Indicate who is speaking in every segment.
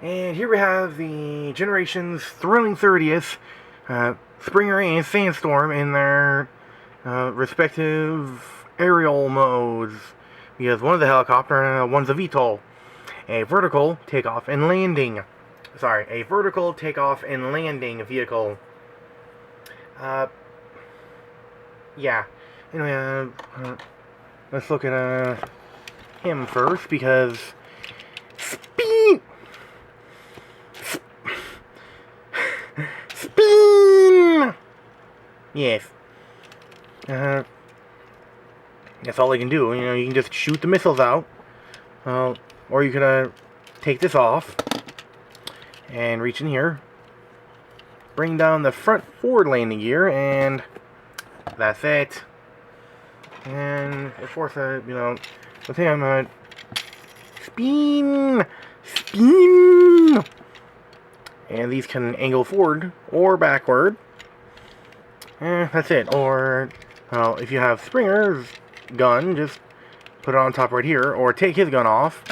Speaker 1: And here we have the Generation's thrilling 30th, Springer and Sandstorm in their respective aerial modes. Because one is a helicopter and one's a VTOL. A vertical takeoff and landing. Sorry, a vertical takeoff and landing vehicle. Yeah. Anyway, let's look at him first, because speed. Spin! Yes. That's all they can do. You know, you can just shoot the missiles out. Or you can take this off and reach in here. Bring down the front forward landing gear, and that's it. And of course, you know, let's say I'm spin! Spin! And these can angle forward or backward. That's it. Or, well, if you have Springer's gun, just put it on top right here, or take his gun off.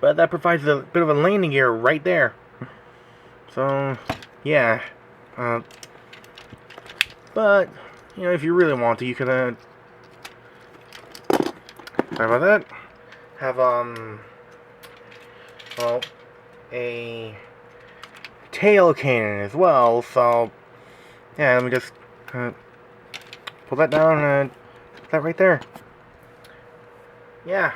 Speaker 1: But that provides a bit of a landing gear right there. So, yeah. But, you know, if you really want to, you can, sorry about that, have, well, a tail cannon as well. So yeah, let me just pull that down and put that right there. Yeah,